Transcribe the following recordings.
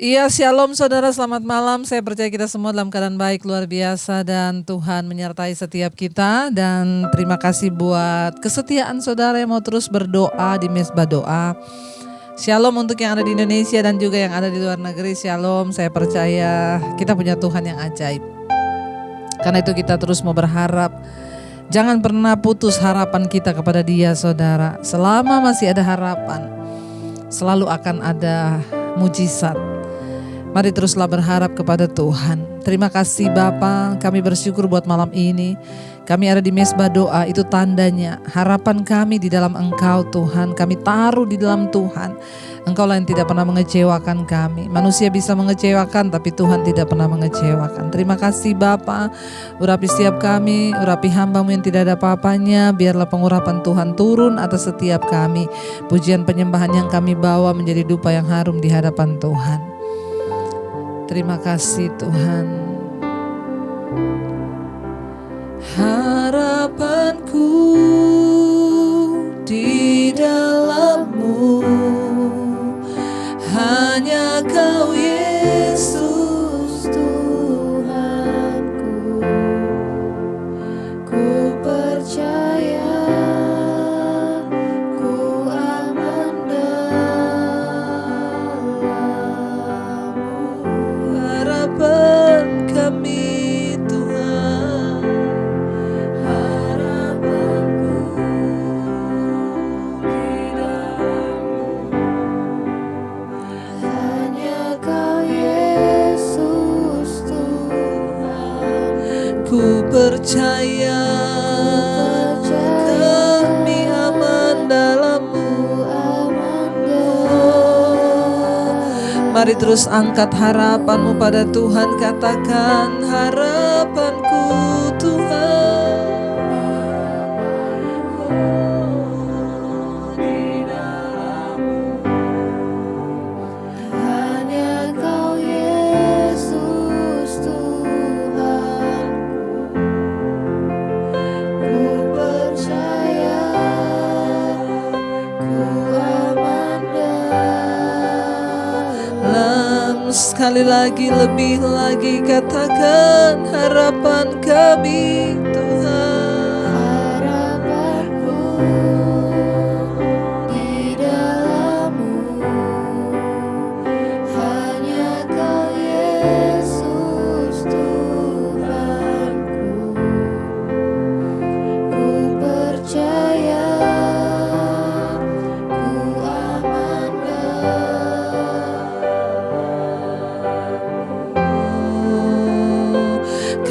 Iya, shalom saudara, selamat malam. Saya percaya kita semua dalam keadaan baik, luar biasa, dan Tuhan menyertai setiap kita. Dan terima kasih buat kesetiaan saudara yang mau terus berdoa di Mesbah Doa. Shalom untuk yang ada di Indonesia dan juga yang ada di luar negeri. Shalom, saya percaya kita punya Tuhan yang ajaib. Karena itu kita terus mau berharap. Jangan pernah putus harapan kita kepada Dia, saudara. Selama masih ada harapan, selalu akan ada mujizat. Mari teruslah berharap kepada Tuhan. Terima kasih Bapa, kami bersyukur buat malam ini. Kami ada di Mesbah Doa, itu tandanya harapan kami di dalam Engkau Tuhan. Kami taruh di dalam Tuhan. Engkau lah yang tidak pernah mengecewakan kami. Manusia bisa mengecewakan, tapi Tuhan tidak pernah mengecewakan. Terima kasih Bapa, urapi setiap kami, urapi hamba-Mu yang tidak ada apa-apanya. Biarlah pengurapan Tuhan turun atas setiap kami. Pujian penyembahan yang kami bawa menjadi dupa yang harum di hadapan Tuhan. Terima kasih Tuhan. Harapanku di dalam-Mu, hanya Kau Yesus Tuhanku. Ku percaya, ku aman dalam-Mu. Harapan kami Tuhan, harapanku di dalam-Mu, hanya Kau Yesus Tuhan. Ku percaya, kami aman dalam-Mu. Mari terus angkat harapanmu pada Tuhan. Katakan, harapanku Tuhan, di dalam-Mu, hanya Kau Yesus Tuhan. Ku percaya, ku aman dalam. Sekali lagi, lebih lagi, katakan, harapan kami Tuhan, harapanku di dalam-Mu, hanya Kau Yesus Tuhanku. Ku percaya, ku aman dalam-Mu.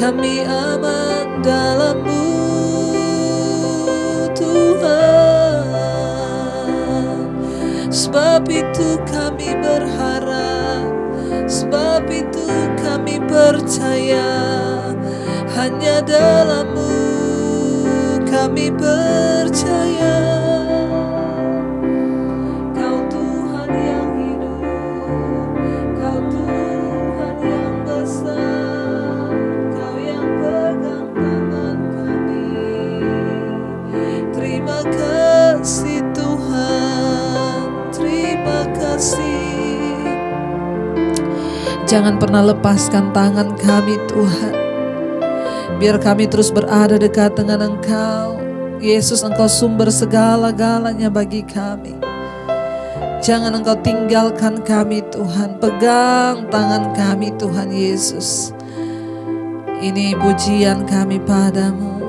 Kami aman dalam-Mu Tuhan. Sebab itu kami berharap, sebab itu kami percaya, hanya dalam-Mu kami percaya. Kau Tuhan yang hidup, Kau Tuhan yang besar, Kau yang pegang tangan kami. Terima kasih Tuhan, terima kasih. Jangan pernah lepaskan tangan kami Tuhan. Biar kami terus berada dekat dengan Engkau. Yesus, Engkau sumber segala-galanya bagi kami. Jangan Engkau tinggalkan kami Tuhan. Pegang tangan kami Tuhan Yesus. Ini pujian kami padamu.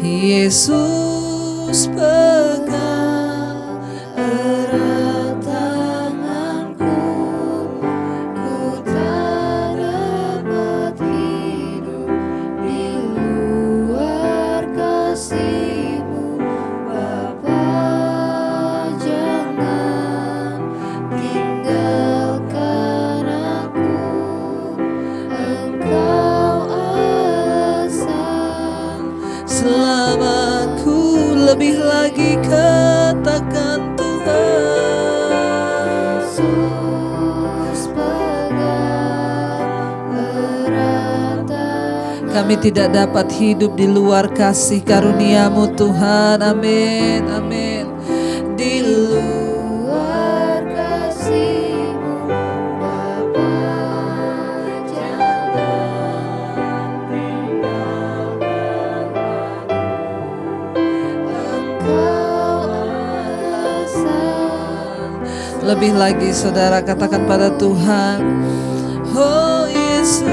Yesus, pegang erat tanganku. Ku tak dapat hidup di luar kasih-Mu, Bapa. Jangan tinggalkan aku, Engkau alasan selamaku. Lebih lagi katakan Tuhan, Yesus pegang erat tanganku. Kami tidak dapat hidup di luar kasih karunia-Mu Tuhan. Amin, amin. Di luar kasih-Mu, Lebih lagi saudara katakan pada Tuhan, oh Yesus,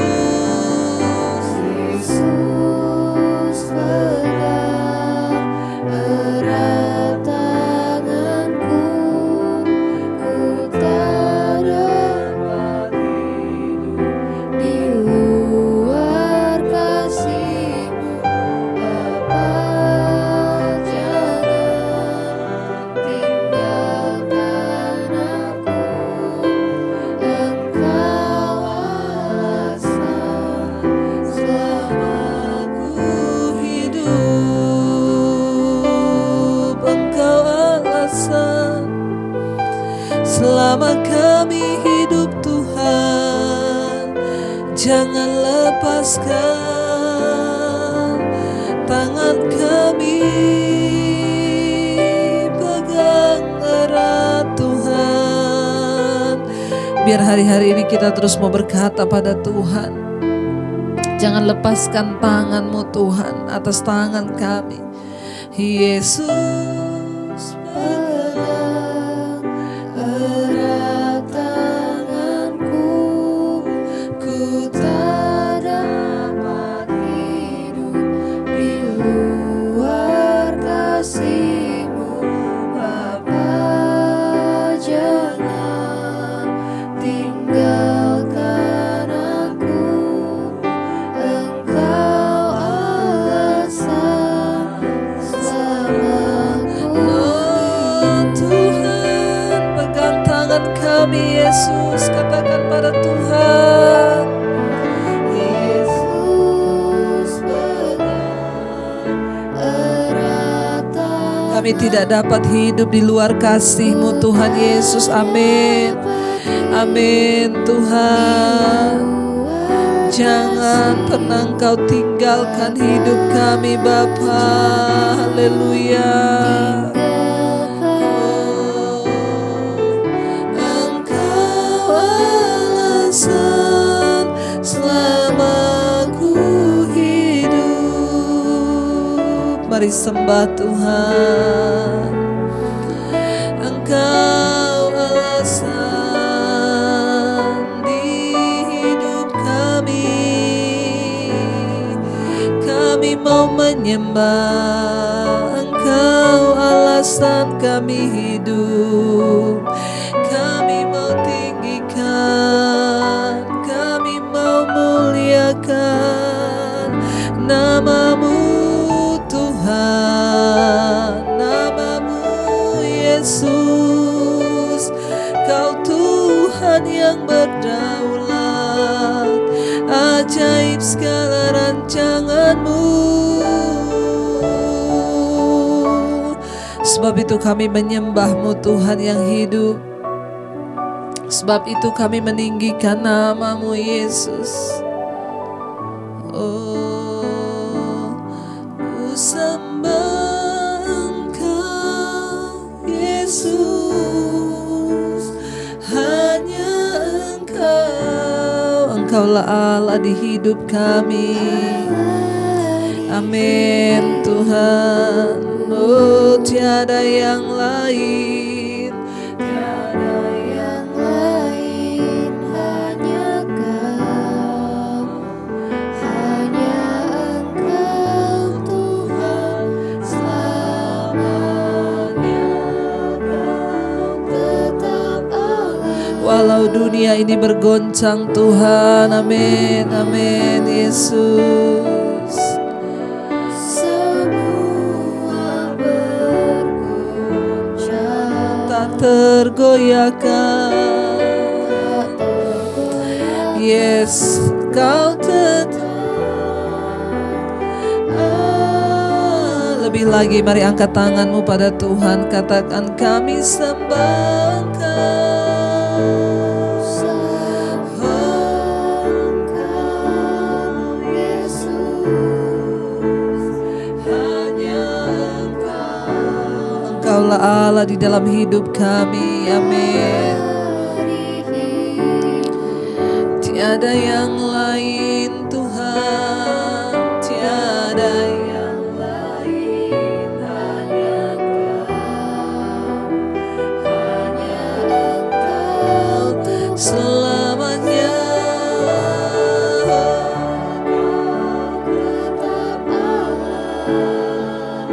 Yesus pegang erat tanganku, ku tak dapat hidup di luar kasih-Mu. Bapa, jangan tinggalkan aku, Engkau alasan selama ku hidup, Engkau alasan selama kami hidup Tuhan. Jangan lepaskan tangan kami, pegang erat Tuhan. Biar hari-hari ini kita terus mau berkata pada Tuhan, jangan lepaskan tangan-Mu Tuhan atas tangan kami. Yesus pegang erat tanganku, ku tak dapat hidup di luar kasih-Mu. Bapa, jangan tinggalkan aku, Engkau alasan selama ku Tuhan, pegang tangan kami Yesus, katakan pada Tuhan. Yesus pegang erat tanganku. Kami tidak dapat hidup di luar kasih-Mu Tuhan Yesus. Amin. Amin Tuhan. Jangan pernah Engkau tinggalkan hidup kami Bapa. Haleluya. Oh, Engkau alasan selama ku hidup. Mari sembah Tuhan. Engkau alasan di hidup kami. Kami mau menyembah Engkau, alasan kami hidup. Kami mau tinggikan, kami mau muliakan nama-Mu Tuhan, nama-Mu Yesus. Kau Tuhan yang berdaulat, ajaib segala rancangan-Mu. Sebab itu kami menyembah-Mu Tuhan yang hidup. Sebab itu kami meninggikan nama-Mu Yesus. Oh, ku sembah Engkau Yesus. Hanya Engkaulah Allah di hidup kami. Amin Tuhan. Oh, tiada yang lain, Tiada yang lain, hanya Kau, hanya Engkau Tuhan, selamanya Kau tetap Allah. walau dunia ini bergoncang Tuhan. Amin, amin Yesus. Semua bergoncang, Tak tergoyahkan. Yes, Kau tetap. Lebih lagi mari angkat tanganmu pada Tuhan, katakan kami sembah Engkau Yesus, hanya Engkau. Engkaulah Allah di dalam hidup kami. Amin. Tiada yang lain Tuhan, tiada yang lain, hanya Kau, hanya selamanya. tetap Allah,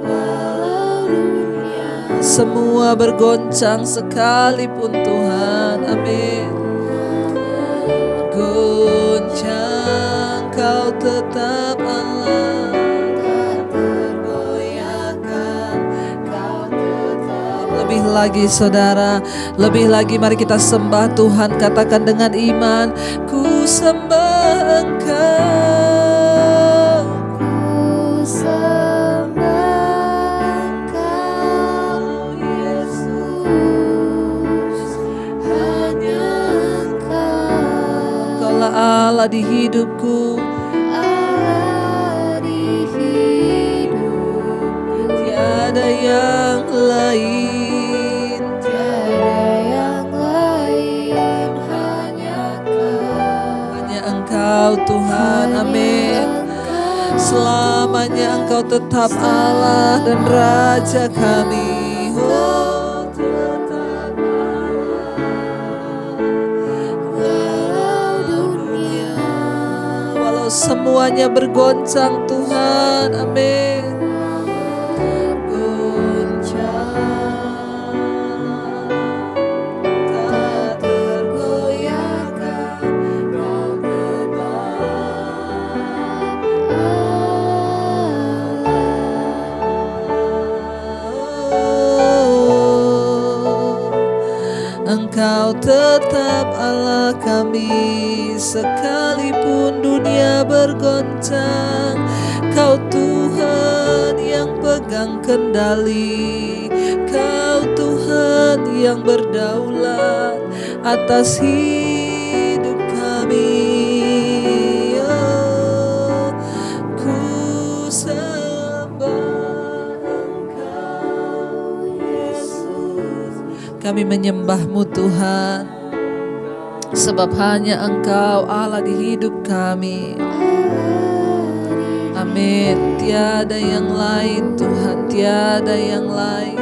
walau dunia Semua bergoncang sekalipun Tuhan, amin. Goncang, Kau tetap Allah, tak tergoyahkan, Kau tetap. Lebih lagi saudara, lebih lagi mari kita sembah Tuhan. Katakan dengan iman, ku sembah Engkau. ku sembah Engkau, Yesus, hanya Engkau, Kaulah Allah di hidupku, Allah di hidupku, tiada yang lain. tiada yang lain, hanya Engkau, Hanya Engkau Tuhan, amin. Selamanya Engkau tetap Allah dan Raja kami. Oh, tetap walau dunia walau semuanya bergoncang Tuhan, amin. Goncang, tak tergoyahkan, Kau Engkau tetap Allah kami, sekalipun dunia bergoncang. Kau Tuhan yang pegang kendali, Kau Tuhan yang berdaulat atas hidup kami. Oh, ku sembah Engkau, Yesus. Kami menyembah-Mu Tuhan, sebab hanya Engkau Allah di hidup kami. Amin. Tiada yang lain Tuhan, tiada yang lain.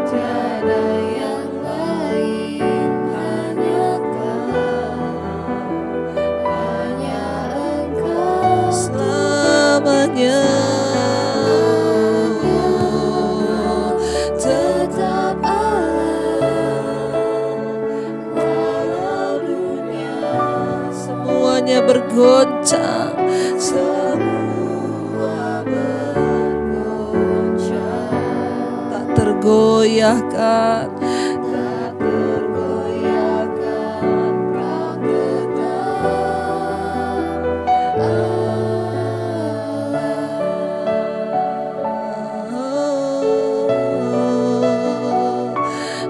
tiada yang lain, hanya Engkau, Selamanya tetap Allah, walau dunia semuanya bergoncang, semua bergoncang, tak tergoyahkan. tak tergoyahkan, Kau tetap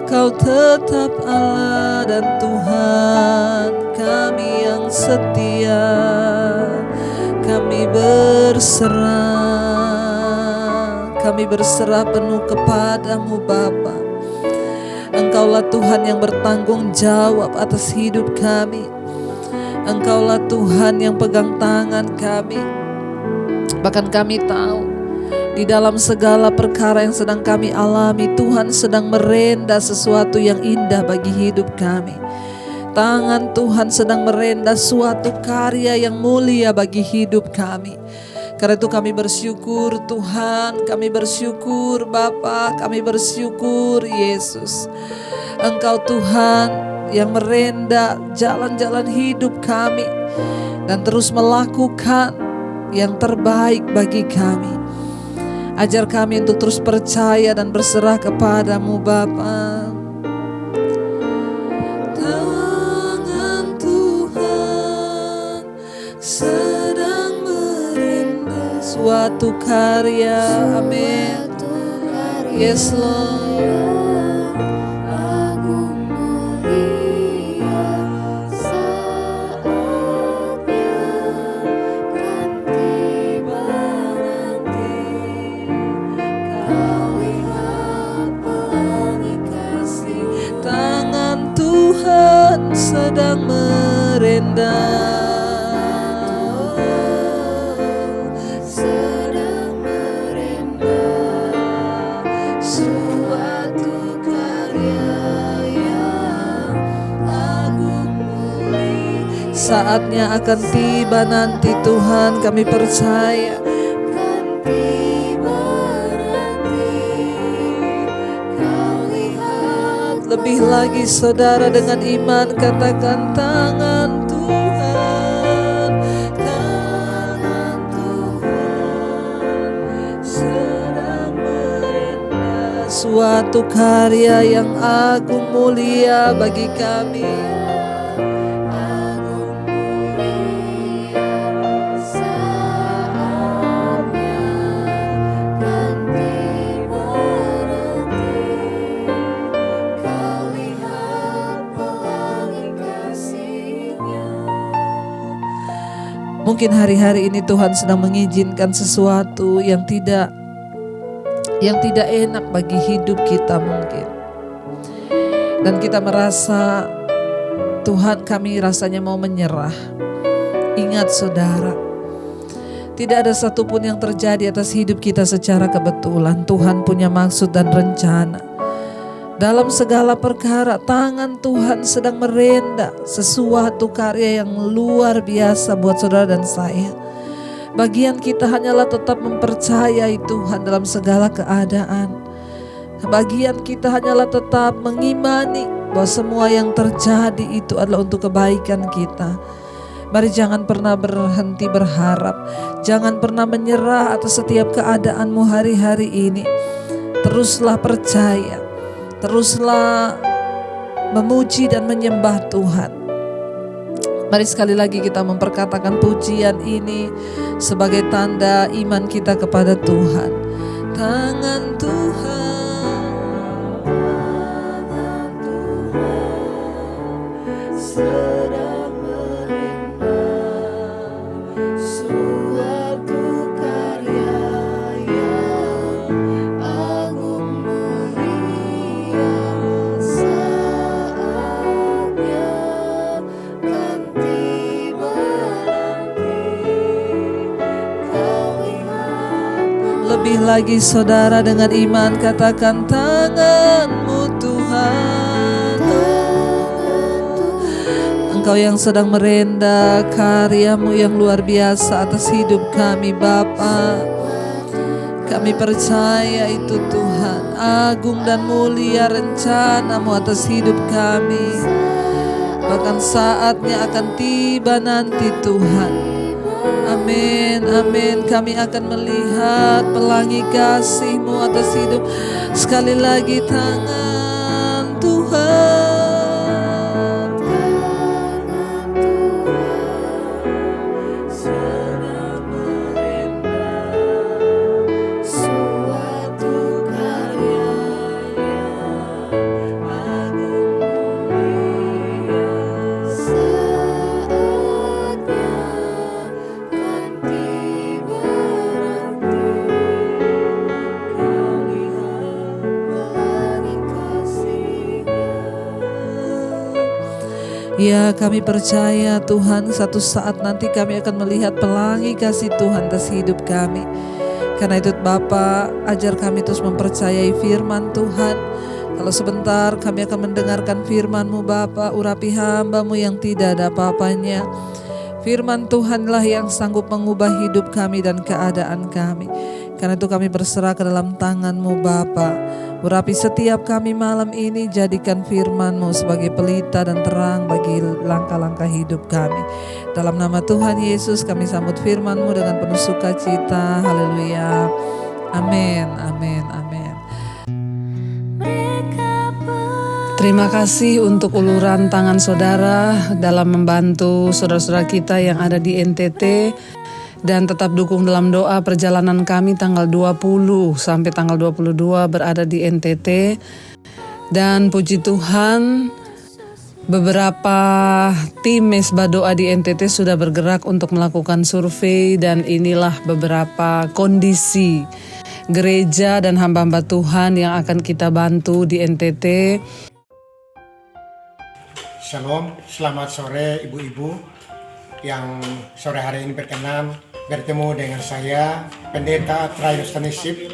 Kau tetap Allah dan Tuhan kami yang setia. Kami berserah penuh kepadamu Bapa. Engkaulah Tuhan yang bertanggung jawab atas hidup kami. Engkaulah Tuhan yang pegang tangan kami. Bahkan kami tahu di dalam segala perkara yang sedang kami alami, Tuhan sedang merenda sesuatu yang indah bagi hidup kami. Tangan Tuhan sedang merenda suatu karya yang mulia bagi hidup kami. Karena itu kami bersyukur Tuhan, kami bersyukur Bapa, kami bersyukur Yesus. Engkau Tuhan yang merenda jalan-jalan hidup kami dan terus melakukan yang terbaik bagi kami. Ajar kami untuk terus percaya dan berserah kepadamu Bapa. Tangan Tuhan sedang merenda suatu karya, amin. Yes Lord. agung mulia, saatnya kan tiba nanti. Kau lihat pelangi kasih, Tangan Tuhan sedang merenda. sedang merenda suatu karya yang saatnya akan tiba nanti Tuhan, kami percaya. kan tiba nanti. Kau lihat Lebih lagi saudara, dengan iman katakan tangan Tuhan, tangan Tuhan sedang merindah suatu karya yang agung mulia bagi kami. agung mulia saatnya kan tiba nanti. Kau lihat pelangi kasih-Nya. Mungkin hari-hari ini Tuhan sedang mengizinkan sesuatu yang tidak enak bagi hidup kita mungkin. Dan kita merasa, Tuhan, kami rasanya mau menyerah. Ingat saudara, tidak ada satupun yang terjadi atas hidup kita secara kebetulan. Tuhan punya maksud dan rencana. Dalam segala perkara, tangan Tuhan sedang merendah sesuatu karya yang luar biasa buat saudara dan saya. Bagian kita hanyalah tetap mempercayai Tuhan dalam segala keadaan. Bagian kita hanyalah tetap mengimani bahwa semua yang terjadi itu adalah untuk kebaikan kita. Mari jangan pernah berhenti berharap. Jangan pernah menyerah atas setiap keadaanmu hari-hari ini. Teruslah percaya. Teruslah memuji dan menyembah Tuhan. Mari sekali lagi kita memperkatakan pujian ini sebagai tanda iman kita kepada Tuhan. Tangan Tuhan, Tangan Tuhan sedang merindah suatu karya yang agung mulia saatnya kan tiba nanti. Kau lihat lebih lagi saudara, dengan iman katakan tangan-Mu Tuhan. Engkau yang sedang merendah karya-Mu yang luar biasa atas hidup kami Bapa. Kami percaya itu Tuhan, agung dan mulia rencana-Mu atas hidup kami. Bahkan saatnya akan tiba nanti Tuhan. Amin, amin. Kami akan melihat pelangi kasih-Mu atas hidup. Sekali lagi tangan Tuhan. Tangan Tuhan sedang merindah suatu karya yang agung mulia saatnya kan tiba nanti. Kau lihat pelangi kasih-Nya. Ya, kami percaya Tuhan, satu saat nanti kami akan melihat pelangi kasih Tuhan atas hidup kami. Karena itu Bapa, ajar kami terus mempercayai firman Tuhan. Kalau sebentar kami akan mendengarkan firman-Mu Bapa, urapi hamba-Mu yang tidak ada apa-apanya. Firman Tuhanlah yang sanggup mengubah hidup kami dan keadaan kami. Karena itu kami berserah ke dalam tangan-Mu Bapa. Urapi setiap kami malam ini, jadikan firman-Mu sebagai pelita dan terang bagi langkah-langkah hidup kami. Dalam nama Tuhan Yesus kami sambut firman-Mu dengan penuh sukacita. Haleluya. Amin, amin, amin. Terima kasih untuk uluran tangan saudara dalam membantu saudara-saudara kita yang ada di NTT. Dan tetap dukung dalam doa perjalanan kami tanggal 20 sampai tanggal 22 berada di NTT. Dan puji Tuhan, beberapa tim Mesbah Doa di NTT sudah bergerak untuk melakukan survei. Dan inilah beberapa kondisi gereja dan hamba-hamba Tuhan yang akan kita bantu di NTT. Shalom, selamat sore ibu-ibu yang sore hari ini berkenan bertemu dengan saya, Pendeta Traius Tanisip,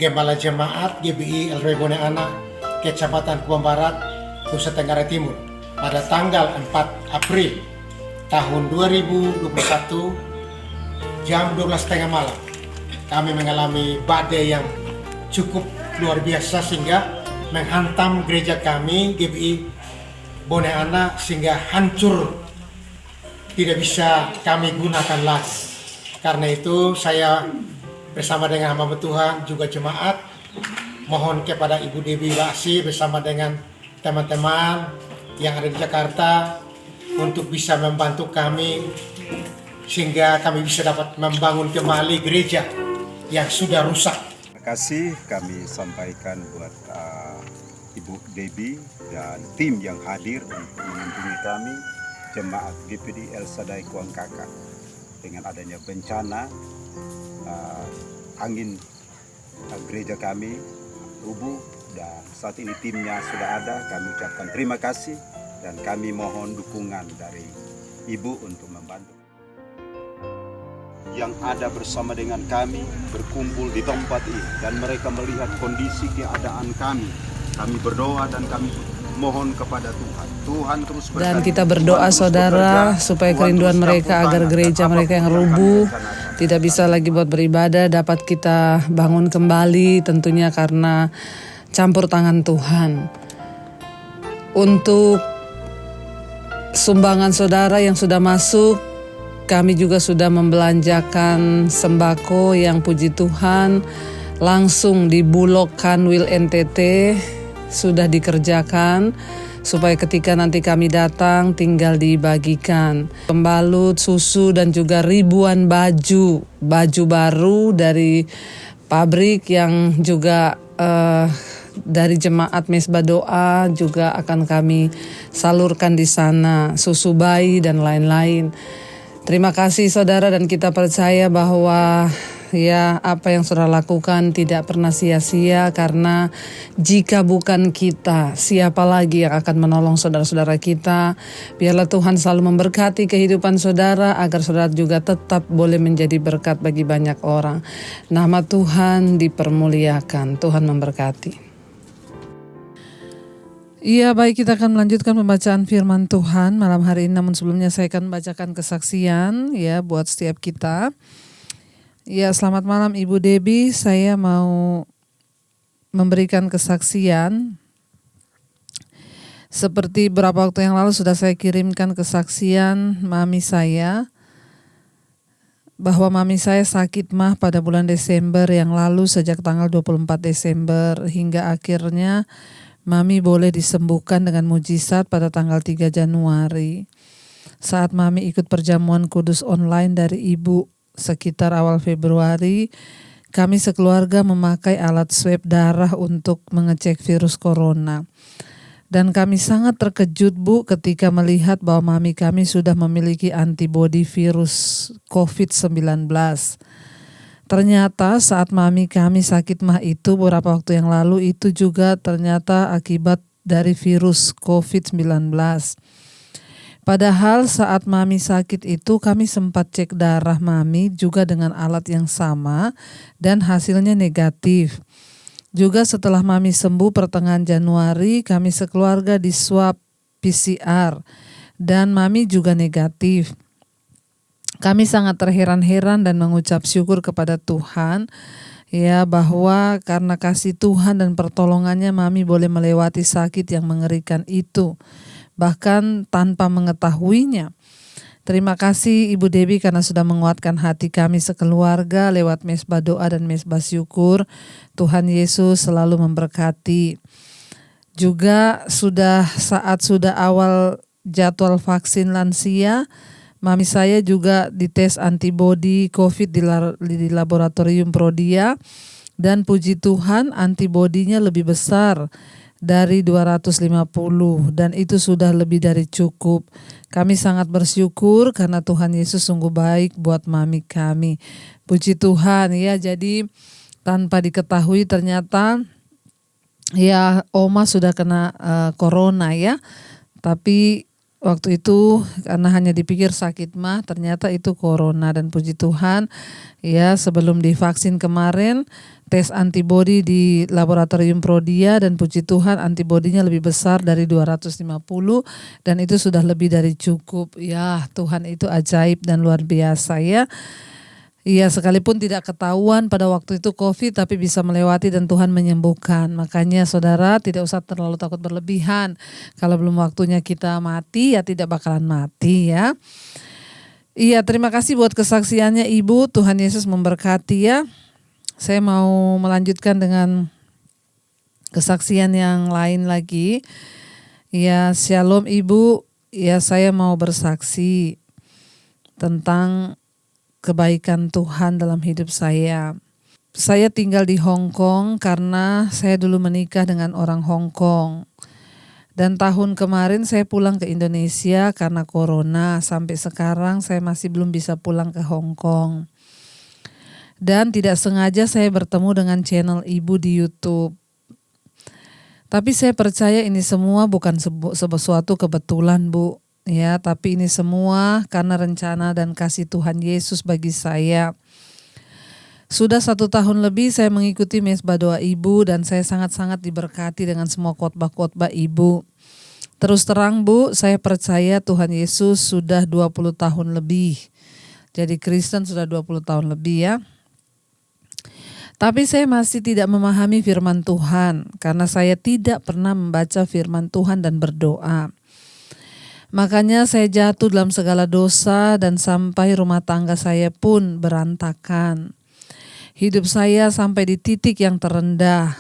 Gembala Jemaat GBI El Rebone Anak, Kecamatan Kubang Barat, Nusa Tenggara Timur, pada tanggal 4 April tahun 2021 jam 12.30 malam. Kami mengalami badai yang cukup luar biasa sehingga menghantam gereja kami GBI Bone Ana sehingga hancur, tidak bisa kami gunakan lagi. Karena itu saya bersama dengan hamba Tuhan juga jemaat mohon kepada Ibu Debbie Basi bersama dengan teman-teman yang ada di Jakarta untuk bisa membantu kami sehingga kami bisa dapat membangun kembali gereja yang sudah rusak. Terima kasih kami sampaikan buat Ibu Debbie dan tim yang hadir untuk mengunjungi kami, jemaat GPD El Sadai Kuangkaka. Dengan adanya bencana angin gereja kami rubuh dan saat ini timnya sudah ada. Kami ucapkan terima kasih dan kami mohon dukungan dari Ibu untuk membantu. Yang ada bersama dengan kami berkumpul di tempat ini dan mereka melihat kondisi keadaan kami. Kami berdoa dan kami mohon kepada Tuhan. Tuhan terus berkati. Dan kita berdoa saudara supaya kerinduan mereka agar gereja mereka yang rubuh tidak bisa lagi buat beribadah dapat kita bangun kembali, tentunya karena campur tangan Tuhan. Untuk sumbangan saudara yang sudah masuk, kami juga sudah membelanjakan sembako yang puji Tuhan langsung di Bulog Kanwil NTT sudah dikerjakan supaya ketika nanti kami datang tinggal dibagikan. Pembalut, susu dan juga ribuan baju baru dari pabrik yang juga dari jemaat Mesbah Doa juga akan kami salurkan di sana, susu bayi dan lain-lain. Terima kasih saudara, dan kita percaya bahwa ya apa yang saudara lakukan tidak pernah sia-sia, karena jika bukan kita, siapa lagi yang akan menolong saudara-saudara kita. Biarlah Tuhan selalu memberkati kehidupan saudara agar saudara juga tetap boleh menjadi berkat bagi banyak orang. Nama Tuhan dipermuliakan. Tuhan memberkati. Iya, baik, kita akan melanjutkan pembacaan firman Tuhan malam hari ini. Namun sebelumnya saya akan membacakan kesaksian ya buat setiap kita. Ya, selamat malam Ibu Debbie. Saya mau memberikan kesaksian. Seperti beberapa waktu yang lalu sudah saya kirimkan kesaksian mami saya, bahwa mami saya sakit mah pada bulan Desember yang lalu, sejak tanggal 24 Desember hingga akhirnya mami boleh disembuhkan dengan mujizat pada tanggal 3 Januari. Saat mami ikut perjamuan kudus online dari ibu sekitar awal Februari, kami sekeluarga memakai alat swab darah untuk mengecek virus corona. Dan kami sangat terkejut Bu ketika melihat bahwa mami kami sudah memiliki antibodi virus COVID-19. Ternyata saat mami kami sakit mah itu beberapa waktu yang lalu itu juga ternyata akibat dari virus COVID-19. Padahal saat mami sakit itu kami sempat cek darah mami juga dengan alat yang sama dan hasilnya negatif. Juga setelah mami sembuh pertengahan Januari, kami sekeluarga di swab PCR dan mami juga negatif. Kami sangat terheran-heran dan mengucap syukur kepada Tuhan ya, bahwa karena kasih Tuhan dan pertolongannya mami boleh melewati sakit yang mengerikan itu, bahkan tanpa mengetahuinya. Terima kasih Ibu Debbie karena sudah menguatkan hati kami sekeluarga lewat Mesbah Doa dan Mesbah Syukur. Tuhan Yesus selalu memberkati. Juga saat sudah awal jadwal vaksin lansia, mami saya juga dites antibodi COVID di laboratorium Prodia, dan puji Tuhan antibodinya lebih besar dari 250 dan itu sudah lebih dari cukup. Kami sangat bersyukur karena Tuhan Yesus sungguh baik buat mami kami. Puji Tuhan ya. Jadi tanpa diketahui ternyata ya Oma sudah kena corona ya. Tapi Waktu itu karena hanya dipikir sakit mah, ternyata itu corona. Dan puji Tuhan ya, sebelum divaksin kemarin tes antibodi di laboratorium Prodia, dan puji Tuhan antibodinya lebih besar dari 250, dan itu sudah lebih dari cukup. Ya, Tuhan itu ajaib dan luar biasa ya. Iya, sekalipun tidak ketahuan pada waktu itu COVID, tapi bisa melewati dan Tuhan menyembuhkan. Makanya saudara tidak usah terlalu takut berlebihan. Kalau belum waktunya kita mati, ya tidak bakalan mati ya. Iya, terima kasih buat kesaksiannya Ibu. Tuhan Yesus memberkati ya. Saya mau melanjutkan dengan kesaksian yang lain lagi. Ya, shalom Ibu. Ya, saya mau bersaksi tentang kebaikan Tuhan dalam hidup saya. Saya tinggal di Hong Kong karena saya dulu menikah dengan orang Hong Kong. Dan tahun kemarin saya pulang ke Indonesia karena corona. Sampai sekarang saya masih belum bisa pulang ke Hong Kong. Dan tidak sengaja saya bertemu dengan channel Ibu di YouTube. Tapi saya percaya ini semua bukan sesuatu kebetulan, Bu. Ya, tapi ini semua karena rencana dan kasih Tuhan Yesus bagi saya. Sudah 1 tahun lebih saya mengikuti Mesbah Doa Ibu, dan saya sangat-sangat diberkati dengan semua khotbah-khotbah Ibu. Terus terang Bu, saya percaya Tuhan Yesus sudah 20 tahun lebih. Jadi Kristen sudah 20 tahun lebih ya. Tapi saya masih tidak memahami firman Tuhan karena saya tidak pernah membaca firman Tuhan dan berdoa. Makanya saya jatuh dalam segala dosa dan sampai rumah tangga saya pun berantakan. Hidup saya sampai di titik yang terendah.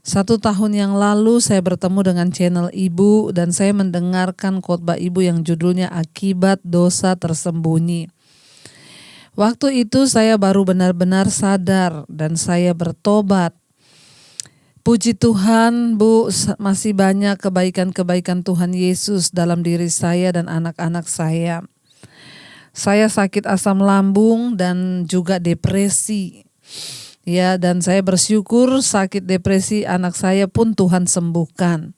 1 tahun yang lalu saya bertemu dengan channel Ibu dan saya mendengarkan khotbah Ibu yang judulnya Akibat Dosa Tersembunyi. Waktu itu saya baru benar-benar sadar dan saya bertobat. Puji Tuhan Bu, masih banyak kebaikan-kebaikan Tuhan Yesus dalam diri saya dan anak-anak saya. Saya sakit asam lambung dan juga depresi. Ya, dan saya bersyukur sakit depresi anak saya pun Tuhan sembuhkan.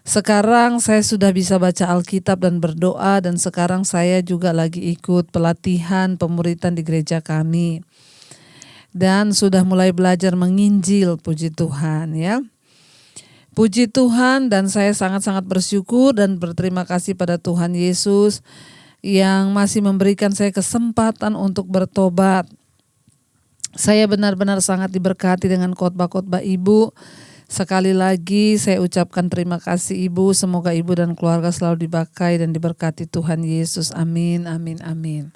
Sekarang saya sudah bisa baca Alkitab dan berdoa, dan sekarang saya juga lagi ikut pelatihan pemuritan di gereja kami. Dan sudah mulai belajar menginjil, puji Tuhan ya. Puji Tuhan, dan saya sangat-sangat bersyukur dan berterima kasih pada Tuhan Yesus yang masih memberikan saya kesempatan untuk bertobat. Saya benar-benar sangat diberkati dengan khotbah-khotbah Ibu. Sekali lagi saya ucapkan terima kasih Ibu, semoga Ibu dan keluarga selalu dipakai dan diberkati Tuhan Yesus. Amin, amin, amin.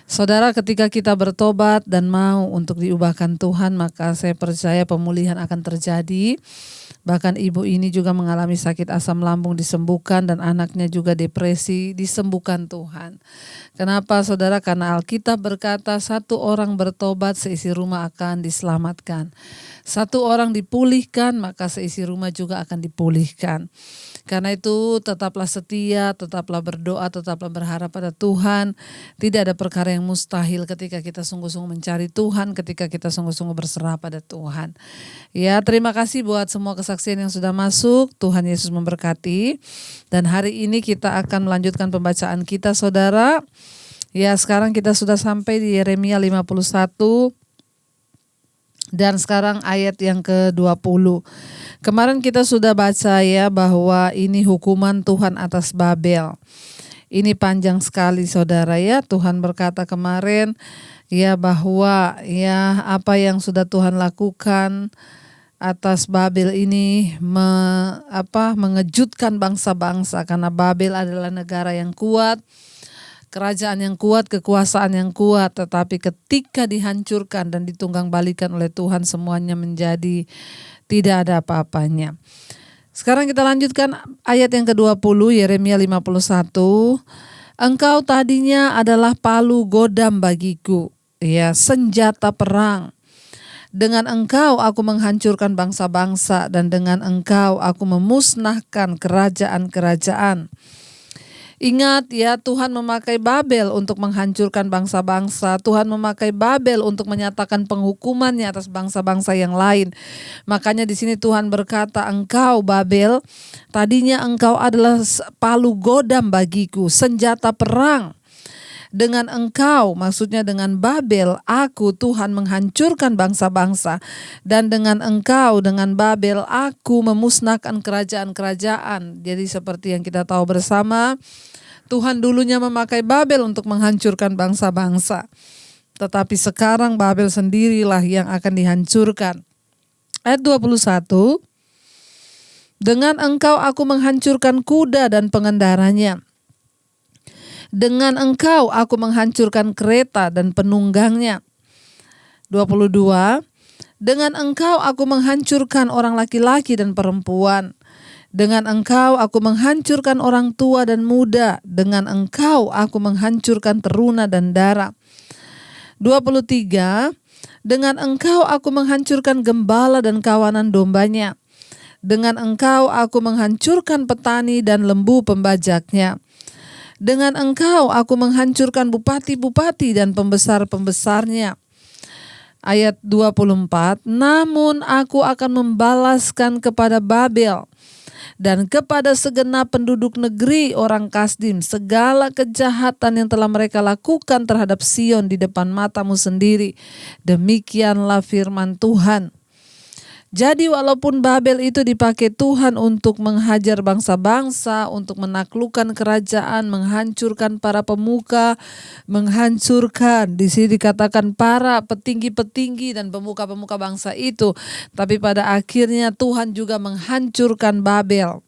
Saudara, ketika kita bertobat dan mau untuk diubahkan Tuhan, maka saya percaya pemulihan akan terjadi. Bahkan ibu ini juga mengalami sakit asam lambung disembuhkan, dan anaknya juga depresi disembuhkan Tuhan. Kenapa saudara? Karena Alkitab berkata 1 orang bertobat seisi rumah akan diselamatkan. 1 orang dipulihkan maka seisi rumah juga akan dipulihkan. Karena itu tetaplah setia, tetaplah berdoa, tetaplah berharap pada Tuhan. Tidak ada perkara yang mustahil ketika kita sungguh-sungguh mencari Tuhan, ketika kita sungguh-sungguh berserah pada Tuhan. Ya, terima kasih buat semua kesaksian yang sudah masuk. Tuhan Yesus memberkati. Dan hari ini kita akan melanjutkan pembacaan kita saudara. Ya, sekarang kita sudah sampai di Yeremia 51. Dan sekarang ayat yang ke-20. Kemarin kita sudah baca ya bahwa ini hukuman Tuhan atas Babel. Ini panjang sekali saudara ya. Tuhan berkata kemarin ya bahwa ya apa yang sudah Tuhan lakukan atas Babel ini mengejutkan bangsa-bangsa, karena Babel adalah negara yang kuat. Kerajaan yang kuat, kekuasaan yang kuat, tetapi ketika dihancurkan dan ditunggang balikan oleh Tuhan, semuanya menjadi tidak ada apa-apanya. Sekarang kita lanjutkan ayat yang ke-20, Yeremia 51. Engkau tadinya adalah palu godam bagiku, ya, senjata perang. Dengan engkau aku menghancurkan bangsa-bangsa, dan dengan engkau aku memusnahkan kerajaan-kerajaan. Ingat ya, Tuhan memakai Babel untuk menghancurkan bangsa-bangsa. Tuhan memakai Babel untuk menyatakan penghukumannya atas bangsa-bangsa yang lain. Makanya di sini Tuhan berkata, engkau Babel, tadinya engkau adalah palu godam bagiku, senjata perang. Dengan engkau, maksudnya dengan Babel, aku Tuhan menghancurkan bangsa-bangsa. Dan dengan engkau, dengan Babel, aku memusnahkan kerajaan-kerajaan. Jadi seperti yang kita tahu bersama, Tuhan dulunya memakai Babel untuk menghancurkan bangsa-bangsa. Tetapi sekarang Babel sendirilah yang akan dihancurkan. Ayat 21, dengan engkau aku menghancurkan kuda dan pengendaranya. Dengan engkau aku menghancurkan kereta dan penunggangnya. 22, dengan engkau aku menghancurkan orang laki-laki dan perempuan. Dengan engkau aku menghancurkan orang tua dan muda. Dengan engkau aku menghancurkan teruna dan dara. 23, dengan engkau aku menghancurkan gembala dan kawanan dombanya. Dengan engkau aku menghancurkan petani dan lembu pembajaknya. Dengan engkau aku menghancurkan bupati-bupati dan pembesar-pembesarnya. Ayat 24, namun aku akan membalaskan kepada Babel dan kepada segenap penduduk negeri orang Kasdim segala kejahatan yang telah mereka lakukan terhadap Sion di depan matamu sendiri. Demikianlah firman Tuhan. Jadi walaupun Babel itu dipakai Tuhan untuk menghajar bangsa-bangsa, untuk menaklukkan kerajaan, menghancurkan para pemuka, menghancurkan, di sini dikatakan para petinggi-petinggi dan pemuka-pemuka bangsa itu. Tapi pada akhirnya Tuhan juga menghancurkan Babel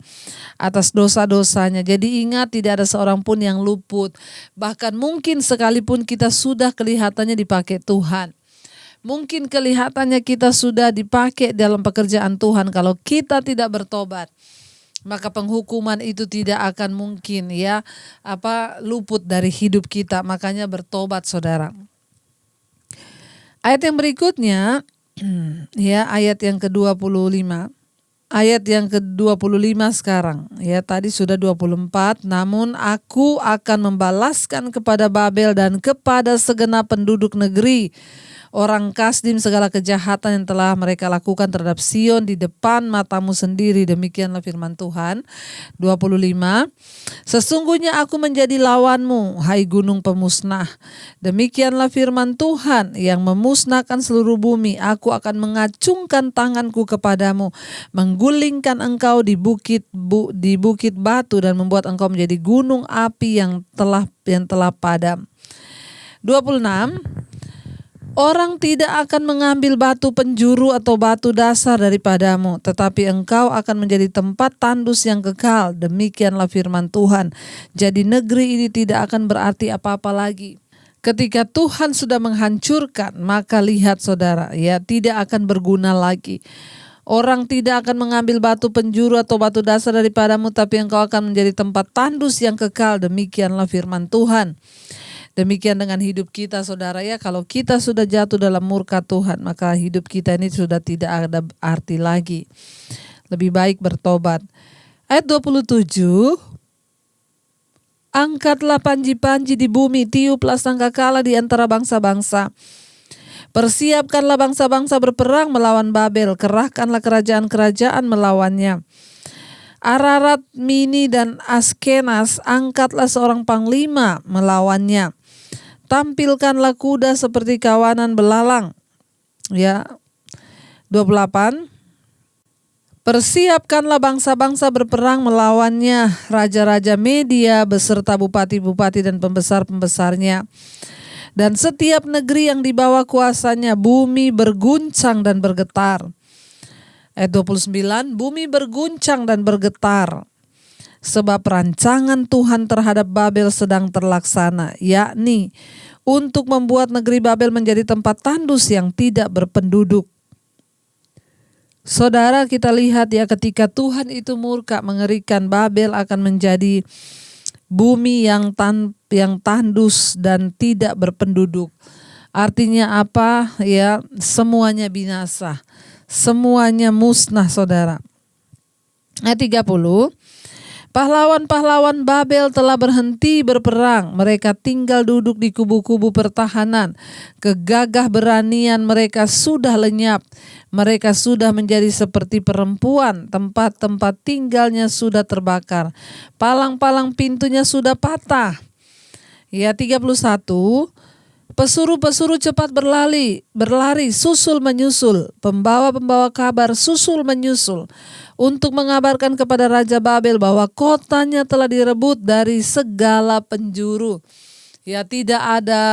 atas dosa-dosanya. Jadi ingat, tidak ada seorang pun yang luput. Bahkan mungkin sekalipun kita sudah kelihatannya dipakai Tuhan. Mungkin kelihatannya kita sudah dipakai dalam pekerjaan Tuhan, kalau kita tidak bertobat, maka penghukuman itu tidak akan mungkin luput dari hidup kita. Makanya bertobat, saudara. Ayat yang berikutnya ayat yang ke-25. Ayat yang ke-25 sekarang. Tadi sudah 24, namun aku akan membalaskan kepada Babel dan kepada segenap penduduk negeri orang Kasdim segala kejahatan yang telah mereka lakukan terhadap Sion di depan matamu sendiri. Demikianlah firman Tuhan. 25, sesungguhnya aku menjadi lawanmu, hai gunung pemusnah. Demikianlah firman Tuhan yang memusnahkan seluruh bumi. Aku akan mengacungkan tanganku kepadamu, menggulingkan engkau di bukit batu dan membuat engkau menjadi gunung api yang telah padam. 26, orang tidak akan mengambil batu penjuru atau batu dasar daripadamu, tetapi engkau akan menjadi tempat tandus yang kekal. Demikianlah firman Tuhan. Jadi negeri ini tidak akan berarti apa-apa lagi. Ketika Tuhan sudah menghancurkan, maka lihat saudara, tidak akan berguna lagi. Orang tidak akan mengambil batu penjuru atau batu dasar daripadamu, tapi engkau akan menjadi tempat tandus yang kekal. Demikianlah firman Tuhan. Demikian dengan hidup kita, saudara, kalau kita sudah jatuh dalam murka Tuhan, maka hidup kita ini sudah tidak ada arti lagi. Lebih baik bertobat. Ayat 27, angkatlah panji-panji di bumi, tiuplah sangkakala di antara bangsa-bangsa. Persiapkanlah bangsa-bangsa berperang melawan Babel, kerahkanlah kerajaan-kerajaan melawannya. Ararat, Mini, dan Askenas, angkatlah seorang panglima melawannya. Tampilkanlah kuda seperti kawanan belalang. 28, persiapkanlah bangsa-bangsa berperang melawannya, raja-raja Media beserta bupati-bupati dan pembesar-pembesarnya. Dan setiap negeri yang dibawa kuasanya, bumi berguncang dan bergetar. Ayat 29, bumi berguncang dan bergetar, sebab rancangan Tuhan terhadap Babel sedang terlaksana, yakni untuk membuat negeri Babel menjadi tempat tandus yang tidak berpenduduk. Saudara, kita lihat ketika Tuhan itu murka mengerikan, Babel akan menjadi bumi yang tandus dan tidak berpenduduk. Artinya apa? Semuanya binasa, semuanya musnah, saudara. Ayat 30, Pahlawan-pahlawan Babel telah berhenti berperang. Mereka tinggal duduk di kubu-kubu pertahanan. Kegagah beranian mereka sudah lenyap. Mereka sudah menjadi seperti perempuan. Tempat-tempat tinggalnya sudah terbakar. Palang-palang pintunya sudah patah. Ya, 31. Pesuruh-pesuruh cepat berlari, susul menyusul. Pembawa-pembawa kabar susul menyusul untuk mengabarkan kepada Raja Babel bahwa kotanya telah direbut dari segala penjuru. Ya, tidak ada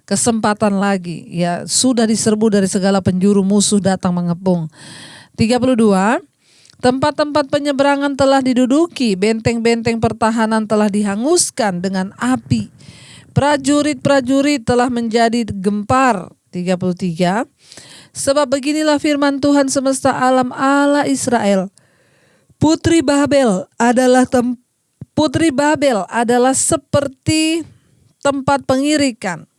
kesempatan lagi. Ya, sudah diserbu dari segala penjuru, musuh datang mengepung. 32. Tempat-tempat penyeberangan telah diduduki, benteng-benteng pertahanan telah dihanguskan dengan api. Prajurit-prajurit telah menjadi gempar. 33. Sebab beginilah firman Tuhan semesta alam Allah Israel. Putri Babel adalah seperti tempat pengirikan.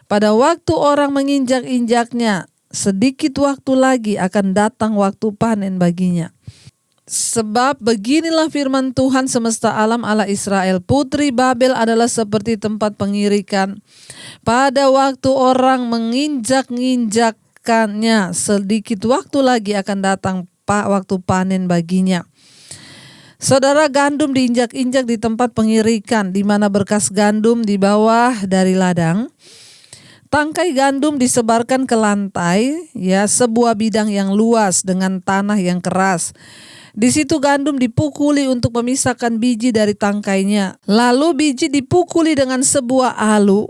Pada waktu orang menginjak-injaknya, sedikit waktu lagi akan datang waktu panen baginya. Sebab beginilah firman Tuhan semesta alam Allah Israel. Putri Babel adalah seperti tempat pengirikan. Pada waktu orang menginjak-injakkannya, sedikit waktu lagi akan datang waktu panen baginya. Saudara, gandum diinjak-injak di tempat pengirikan, di mana berkas gandum di bawah dari ladang. Tangkai gandum disebarkan ke lantai, ya, sebuah bidang yang luas dengan tanah yang keras. Di situ gandum dipukuli untuk memisahkan biji dari tangkainya. Lalu biji dipukuli dengan sebuah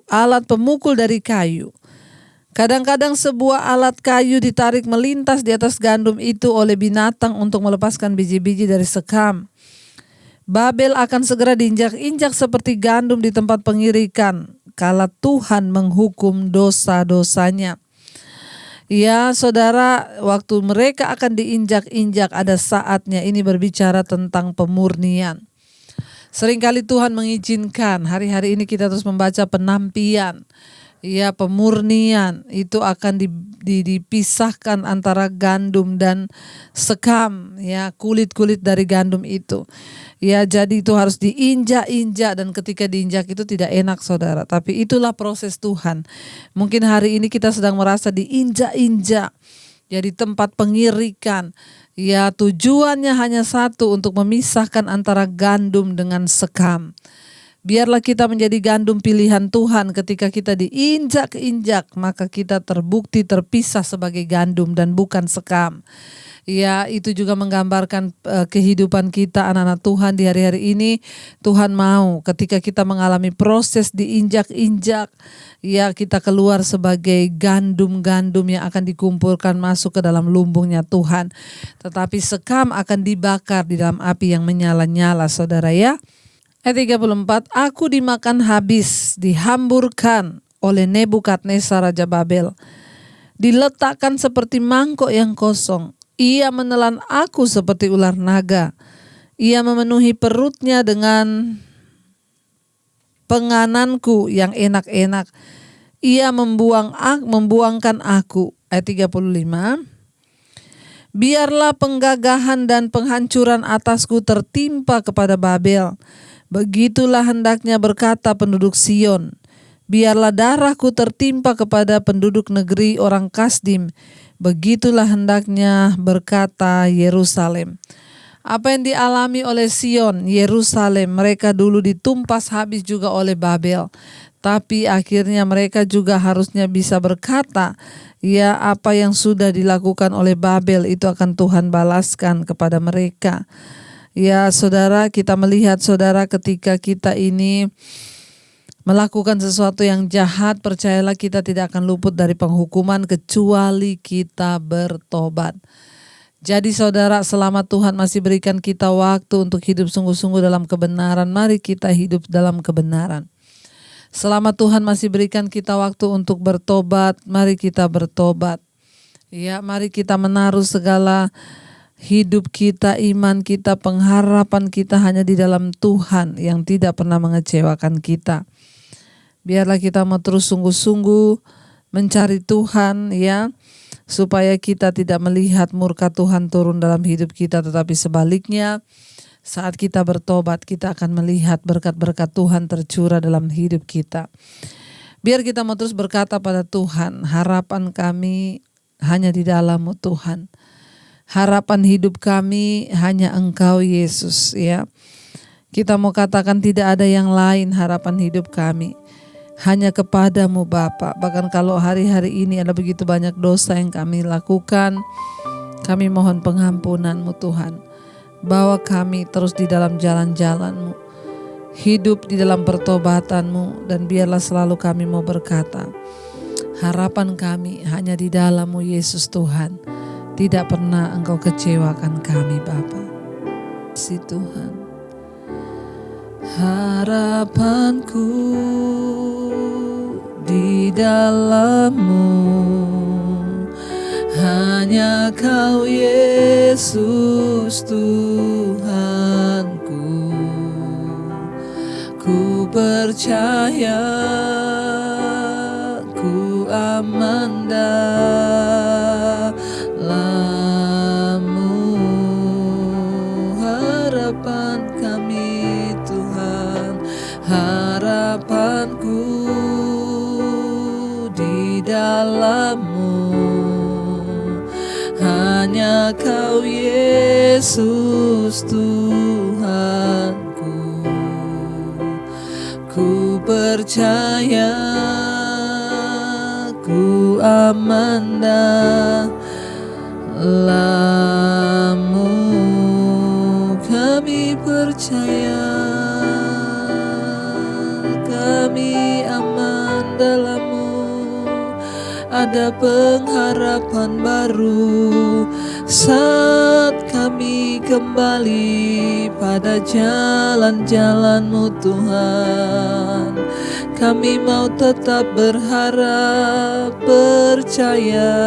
alat pemukul dari kayu. Kadang-kadang sebuah alat kayu ditarik melintas di atas gandum itu oleh binatang untuk melepaskan biji-biji dari sekam. Babel akan segera diinjak-injak seperti gandum di tempat pengirikan, kala Tuhan menghukum dosa-dosanya. Ya, saudara, waktu mereka akan diinjak-injak ada saatnya. Ini berbicara tentang pemurnian. Seringkali Tuhan mengizinkan, hari-hari ini kita terus membaca penampian. Ya, pemurnian itu akan dipisahkan antara gandum dan sekam, ya, kulit-kulit dari gandum itu. Ya, jadi itu harus diinjak-injak, dan ketika diinjak itu tidak enak, saudara. Tapi itulah proses Tuhan. Mungkin hari ini kita sedang merasa diinjak-injak, jadi tempat pengirikan. Ya, tujuannya hanya satu, untuk memisahkan antara gandum dengan sekam. Biarlah kita menjadi gandum pilihan Tuhan. Ketika kita diinjak-injak, maka kita terbukti terpisah sebagai gandum dan bukan sekam. Ya, itu juga menggambarkan kehidupan kita anak-anak Tuhan di hari-hari ini. Tuhan mau ketika kita mengalami proses diinjak-injak, ya, kita keluar sebagai gandum-gandum yang akan dikumpulkan masuk ke dalam lumbungnya Tuhan. Tetapi sekam akan dibakar di dalam api yang menyala-nyala, saudara, ya. Ayat 34, aku dimakan habis, dihamburkan oleh Nebukadnezar Raja Babel. Diletakkan seperti mangkok yang kosong. Ia menelan aku seperti ular naga. Ia memenuhi perutnya dengan pengananku yang enak-enak. Ia membuangkan aku. Ayat 35. Biarlah penggagahan dan penghancuran atasku tertimpa kepada Babel. Begitulah hendaknya berkata penduduk Sion. Biarlah darahku tertimpa kepada penduduk negeri orang Kasdim. Begitulah hendaknya berkata Yerusalem. Apa yang dialami oleh Sion, Yerusalem, mereka dulu ditumpas habis juga oleh Babel. Tapi akhirnya mereka juga harusnya bisa berkata, ya, apa yang sudah dilakukan oleh Babel itu akan Tuhan balaskan kepada mereka. Ya, saudara, kita melihat, saudara, ketika kita ini melakukan sesuatu yang jahat, percayalah kita tidak akan luput dari penghukuman kecuali kita bertobat. Jadi saudara, selama Tuhan masih berikan kita waktu untuk hidup sungguh-sungguh dalam kebenaran, mari kita hidup dalam kebenaran. Selama Tuhan masih berikan kita waktu untuk bertobat, mari kita bertobat. Ya, mari kita menaruh segala hidup kita, iman kita, pengharapan kita hanya di dalam Tuhan yang tidak pernah mengecewakan kita. Biarlah kita mau terus sungguh-sungguh mencari Tuhan, ya, supaya kita tidak melihat murka Tuhan turun dalam hidup kita, tetapi sebaliknya Saat kita bertobat, kita akan melihat berkat-berkat Tuhan tercurah dalam hidup kita. Biar kita mau terus berkata pada Tuhan, harapan kami hanya di dalam-Mu Tuhan. Harapan hidup kami hanya Engkau Yesus, ya. Kita mau katakan tidak ada yang lain harapan hidup kami. Hanya kepadamu Bapa. Bahkan kalau hari-hari ini ada begitu banyak dosa yang kami lakukan, kami mohon pengampunan-Mu Tuhan. Bawa kami terus di dalam jalan-jalan-Mu. Hidup di dalam pertobatan-Mu, dan biarlah selalu kami mau berkata, harapan kami hanya di dalam-Mu Yesus Tuhan. Tidak pernah Engkau kecewakan kami Bapa. Si Tuhan. Harapanku di dalam-Mu, hanya Kau Yesus Tuhanku. Ku percaya, ku aman dalam-Mu. Harapan kami Tuhan, harapanku di dalam-Mu, hanya Kau Yesus Tuhanku. Ku percaya, ku aman dalam-Mu. Kami percaya, kami aman dalam-Mu. Ada pengharapan baru saat kami kembali pada jalan-jalan-Mu Tuhan. Kami mau tetap berharap, percaya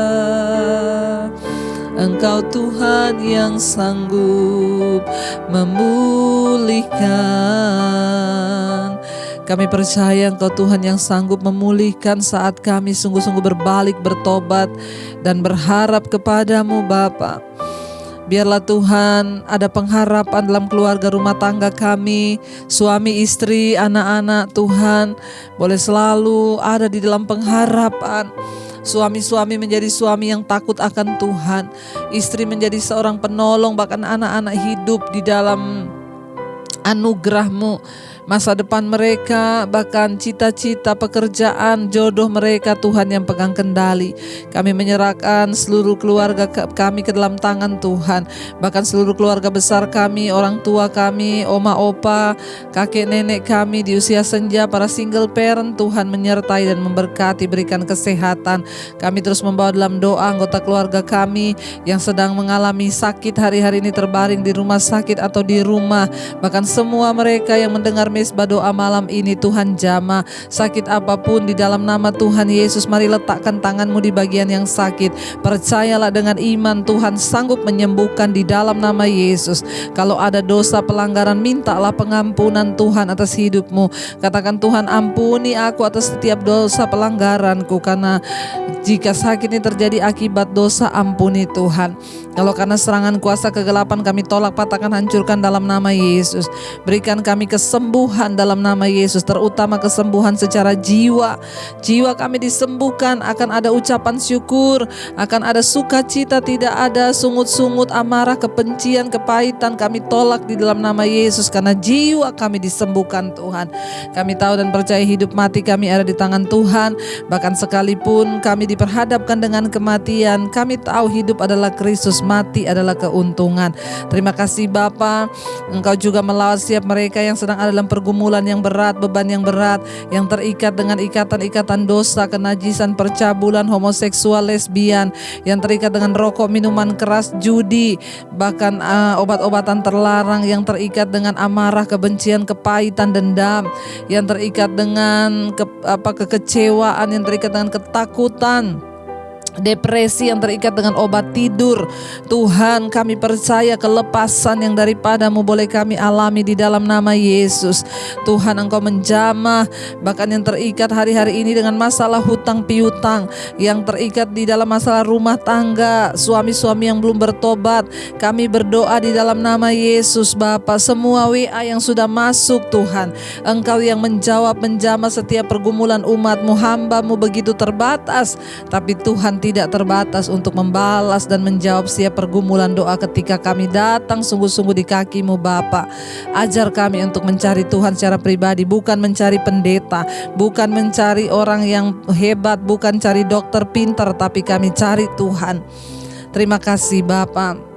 Engkau Tuhan yang sanggup memulihkan. Kami percaya Engkau Tuhan yang sanggup memulihkan saat kami sungguh-sungguh berbalik, bertobat, dan berharap kepadamu Bapa. Biarlah Tuhan ada pengharapan dalam keluarga rumah tangga kami, suami, istri, anak-anak Tuhan boleh selalu ada di dalam pengharapan. Suami-suami menjadi suami yang takut akan Tuhan, istri menjadi seorang penolong, bahkan anak-anak hidup di dalam anugerah-Mu. Masa depan mereka, bahkan cita-cita, pekerjaan, jodoh mereka Tuhan yang pegang kendali. Kami menyerahkan seluruh keluarga kami ke dalam tangan Tuhan. Bahkan seluruh keluarga besar kami, orang tua kami, oma, opa, kakek, nenek kami di usia senja, para single parent, Tuhan menyertai dan memberkati, berikan kesehatan. Kami terus membawa dalam doa anggota keluarga kami yang sedang mengalami sakit hari-hari ini, terbaring di rumah sakit atau di rumah. Bahkan semua mereka yang mendengar mesbah doa malam ini, Tuhan jamah sakit apapun di dalam nama Tuhan Yesus. Mari letakkan tangan-Mu di bagian yang sakit. Percayalah dengan iman Tuhan sanggup menyembuhkan di dalam nama Yesus. Kalau ada dosa pelanggaran, mintalah pengampunan Tuhan atas hidup-Mu. Katakan, Tuhan ampuni aku atas setiap dosa pelanggaranku, karena jika sakit ini terjadi akibat dosa, ampuni Tuhan. Kalau karena serangan kuasa kegelapan, kami tolak, patahkan, hancurkan dalam nama Yesus. Berikan kami kesembuhan dalam nama Yesus, terutama kesembuhan secara jiwa. Jiwa kami disembuhkan, akan ada ucapan syukur, akan ada sukacita, tidak ada sungut-sungut, amarah, kebencian, kepahitan. Kami tolak di dalam nama Yesus, karena jiwa kami disembuhkan Tuhan. Kami tahu dan percaya hidup mati kami ada di tangan Tuhan. Bahkan sekalipun kami diperhadapkan dengan kematian, kami tahu hidup adalah Kristus, mati adalah keuntungan. Terima kasih Bapa, Engkau juga melawat setiap mereka yang sedang ada dalam pergumulan yang berat, beban yang berat, yang terikat dengan ikatan-ikatan dosa, kenajisan, percabulan, homoseksual, lesbian, yang terikat dengan rokok, minuman keras, judi, bahkan obat-obatan terlarang, yang terikat dengan amarah, kebencian, kepahitan, dendam, yang terikat dengan kekecewaan, yang terikat dengan ketakutan, depresi yang terikat dengan obat tidur. Tuhan, kami percaya kelepasan yang daripadamu boleh kami alami di dalam nama Yesus. Tuhan, Engkau menjamah bahkan yang terikat hari-hari ini dengan masalah hutang piutang, yang terikat di dalam masalah rumah tangga, suami-suami yang belum bertobat. Kami berdoa di dalam nama Yesus Bapa, semua WA yang sudah masuk Tuhan, Engkau yang menjawab, menjamah setiap pergumulan umat-Mu. Hamba-Mu begitu terbatas, tapi Tuhan tidak terbatas untuk membalas dan menjawab setiap pergumulan doa ketika kami datang sungguh-sungguh di kaki-Mu Bapa. Ajar kami untuk mencari Tuhan secara pribadi, bukan mencari pendeta, bukan mencari orang yang hebat, bukan cari dokter pintar, tapi kami cari Tuhan. Terima kasih Bapa.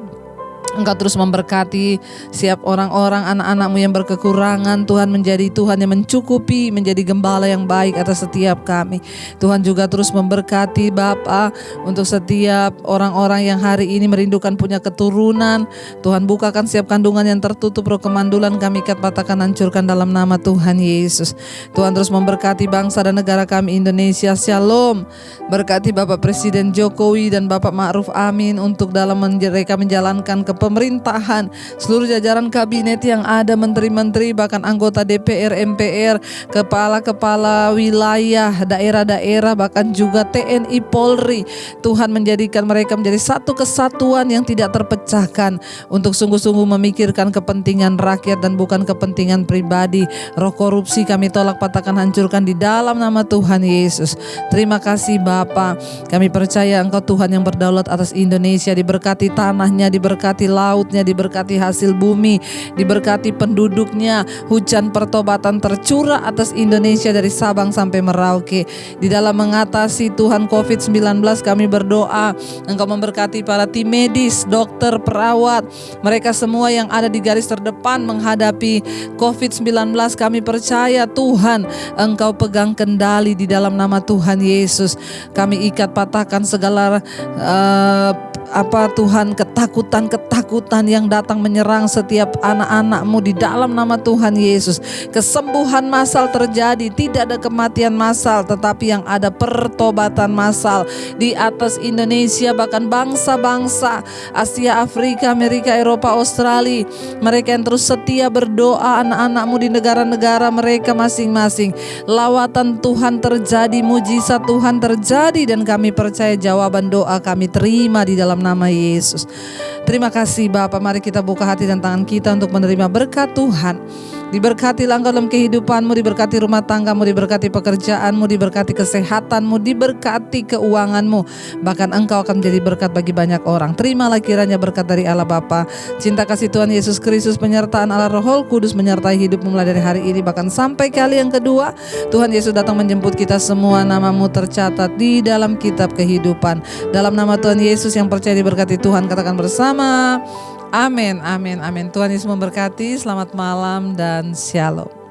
Engkau terus memberkati setiap orang-orang, anak-anak-Mu yang berkekurangan. Tuhan, menjadi Tuhan yang mencukupi, menjadi gembala yang baik atas setiap kami. Tuhan juga terus memberkati Bapa untuk setiap orang-orang yang hari ini merindukan punya keturunan. Tuhan, bukakan setiap kandungan yang tertutup, roh kemandulan kami ikat, patahkan, hancurkan dalam nama Tuhan Yesus. Tuhan terus memberkati bangsa dan negara kami Indonesia. Shalom. Berkati Bapak Presiden Jokowi dan Bapak Ma'ruf Amin untuk dalam mereka menjalankan pemerintahan, seluruh jajaran kabinet yang ada, menteri-menteri, bahkan anggota DPR, MPR, kepala-kepala wilayah, daerah-daerah, bahkan juga TNI, Polri. Tuhan, menjadikan mereka menjadi satu kesatuan yang tidak terpecahkan untuk sungguh-sungguh memikirkan kepentingan rakyat dan bukan kepentingan pribadi. Roh korupsi kami tolak, patahkan, hancurkan di dalam nama Tuhan Yesus. Terima kasih Bapa. Kami percaya Engkau Tuhan yang berdaulat atas Indonesia. Diberkati tanahnya, diberkati lautnya, diberkati hasil bumi, diberkati penduduknya. Hujan pertobatan tercurah atas Indonesia dari Sabang sampai Merauke. Di dalam mengatasi Tuhan COVID-19 kami berdoa Engkau memberkati para tim medis, dokter, perawat, mereka semua yang ada di garis terdepan menghadapi COVID-19. Kami percaya Tuhan Engkau pegang kendali di dalam nama Tuhan Yesus. Kami ikat, patahkan segala Tuhan, ketakutan yang datang menyerang setiap anak-anak-Mu di dalam nama Tuhan Yesus. Kesembuhan massal terjadi, tidak ada kematian massal, tetapi yang ada pertobatan massal di atas Indonesia, bahkan bangsa-bangsa Asia, Afrika, Amerika, Eropa, Australia. Mereka yang terus setia berdoa, anak-anak-Mu di negara-negara mereka masing-masing. Lawatan Tuhan terjadi, mujizat Tuhan terjadi, dan kami percaya jawaban doa kami terima di dalam nama Yesus. Terima kasih Bapa. Mari kita buka hati dan tangan kita untuk menerima berkat Tuhan. Diberkatilah Engkau dalam kehidupanmu, diberkati rumah tanggamu, diberkati pekerjaanmu, diberkati kesehatanmu, diberkati keuanganmu. Bahkan Engkau akan menjadi berkat bagi banyak orang. Terimalah kiranya berkat dari Allah Bapa, cinta kasih Tuhan Yesus Kristus, penyertaan Allah Roh Kudus menyertai hidupmu mulai dari hari ini bahkan sampai kali yang kedua Tuhan Yesus datang menjemput kita semua. Namamu tercatat di dalam kitab kehidupan. Dalam nama Tuhan Yesus yang percaya diberkati Tuhan, katakan bersama, amin, amin, amin. Tuhan Yesus memberkati. Selamat malam dan shalom.